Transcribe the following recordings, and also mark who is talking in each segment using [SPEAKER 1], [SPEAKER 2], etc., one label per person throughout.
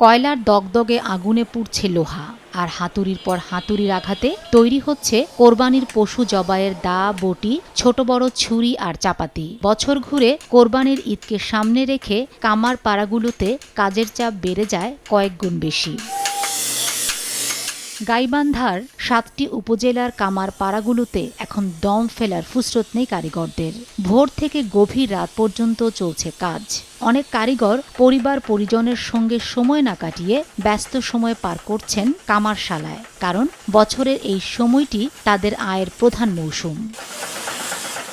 [SPEAKER 1] কয়লার দগদগে আগুনে পুড়ছে লোহা, আর হাতুড়ির পর হাতুড়ির আঘাতে তৈরি হচ্ছে কোরবানির পশু জবাইয়ের দা, বটি, ছোট বড় ছুরি আর চাপাতি। বছর ঘুরে কোরবানির ঈদকে সামনে রেখে কামার পাড়াগুলোতে কাজের চাপ বেড়ে যায় কয়েক গুণ বেশি। গাইবান্ধার ৭টি উপজেলার কামার পাড়াগুলোতে এখন দম ফেলার ফুসরত নেই কারিগরদের। ভোর থেকে গভীর রাত পর্যন্ত চলছে কাজ। অনেক কারিগর পরিবার পরিজনের সঙ্গে সময় না কাটিয়ে ব্যস্ত সময় পার করছেন কামারশালায়, কারণ বছরের এই সময়টি তাদের আয়ের প্রধান মৌসুম।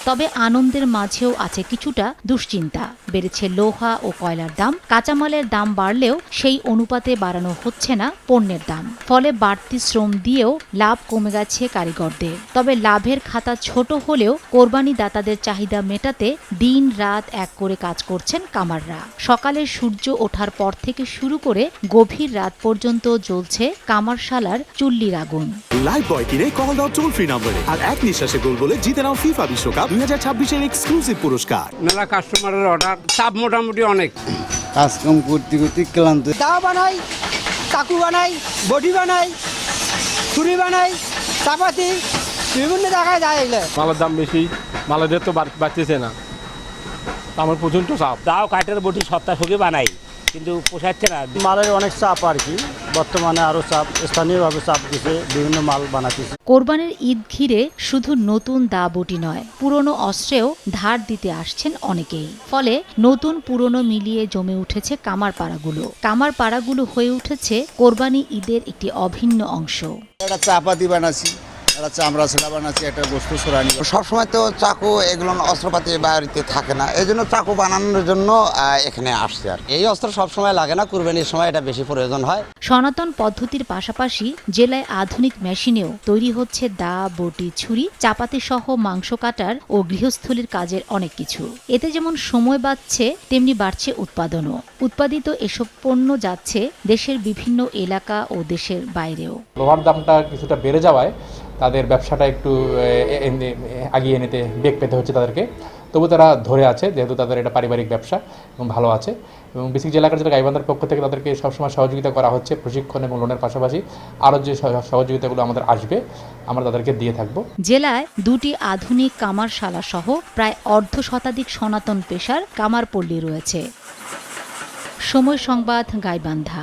[SPEAKER 1] তবে আনন্দের মাঝেও আছে কিছুটা দুশ্চিন্তা। বেড়েছে লোহা ও কয়লার দাম। কাঁচামালের দাম বাড়লেও সেই অনুপাতে বাড়ানো হচ্ছে না পণ্যের দাম। ফলে বাড়তি শ্রম দিয়েও লাভ কমে গেছে কারিগরদের। তবে লাভের খাতা ছোট হলেও কোরবানি দাতাদের চাহিদা মেটাতে দিন রাত এক করে কাজ করছেন কামাররা। সকালে সূর্য ওঠার পর থেকে শুরু করে গভীর রাত পর্যন্ত জ্বলছে কামারশালার চুল্লির আগুন।
[SPEAKER 2] লাইফবয় কিনে কল দাও টোল ফ্রি নম্বরে, আর এক নিঃশ্বাসে গোল বলে জিতে নাও ফিফা বিশ্বকাপ 2026 এর এক্সক্লুসিভ পুরস্কার।
[SPEAKER 3] মেলা কাস্টমারের অর্ডার, চাপ মোটামুটি অনেক।
[SPEAKER 4] কাজ কম করতে করতে ক্লান্ত।
[SPEAKER 5] দাও বানাই, চাকু বানাই, বডি বানাই, ছুরি বানাই, চাপাতি, বিভিন্ন জায়গায় যায়। এগুলো
[SPEAKER 6] মালের দাম বেশি, মালের রেট তো বাড়তেছে না, আমার প্রচন্ড চাপ।
[SPEAKER 7] দাও কাঠের বটি সপ্তাহ সঙ্গে বানাই, কিন্তু পোষাচ্ছে না।
[SPEAKER 4] মালের অনেক চাপ আর কি, বর্তমানে আরো চাপ, স্থানীয়ভাবে চাপ দিচ্ছে, বিভিন্ন মাল বানাতেছে।
[SPEAKER 1] কোরবানির ঈদ ঘিরে শুধু নতুন দা বটি নয়, পুরনো অস্ত্রেও ধার দিতে আসছেন অনেকেই। ফলে নতুন পুরনো মিলিয়ে জমে উঠেছে কামার পাড়াগুলো হয়ে উঠেছে কোরবানি ঈদের একটি অভিন্ন অংশ।
[SPEAKER 4] একটা চাপাতি বানাচ্ছি, একটা চামড়া ছেলা বানাচ্ছি, একটা বস্তু সরানি।
[SPEAKER 8] সবসময় তো চাকু এগুলো অস্ত্রপাতি বাড়িতে থাকে না, এই জন্য চাকু বানানোর জন্য এখানে আসছে। আর এই অস্ত্র সবসময় লাগে না, কুরবানির সময় এটা বেশি প্রয়োজন হয়।
[SPEAKER 1] সনাতন পদ্ধতির পাশাপাশি জেলায় আধুনিক মেশিনেও তৈরি হচ্ছে দা, বটি, ছুরি, চাপাতি সহ মাংস কাটার ও গৃহস্থলীর কাজের অনেক কিছু। এতে যেমন সময় বাড়ছে, তেমনি বাড়ছে উৎপাদনও। উৎপাদিত এসব পণ্য যাচ্ছে দেশের বিভিন্ন এলাকা ও দেশের বাইরেও।
[SPEAKER 6] লোহার দামটা কিছুটা বেড়ে যাওয়ায় তাদের ব্যবসাটা একটু আগিয়ে নিতে বেগ পেতে হচ্ছে তাদেরকে। তবু তারা ধরে আছে, যেহেতু তাদের এটা পারিবারিক ব্যবসা এবং ভালো আছে। এবং বেসিক জেলাকার যেটা গাইবান্ধার পক্ষ থেকে তাদেরকে সবসময় সহযোগিতা করা হচ্ছে, প্রশিক্ষণ এবং লোনের পাশাপাশি আরও যে সহযোগিতাগুলো আমাদের আসবে আমরা তাদেরকে দিয়ে থাকবো।
[SPEAKER 1] জেলায় 2টি আধুনিক কামারশালা সহ প্রায় অর্ধশতাধিক সনাতন পেশার কামারপল্লী রয়েছে। সময় সংবাদ, গাইবান্ধা।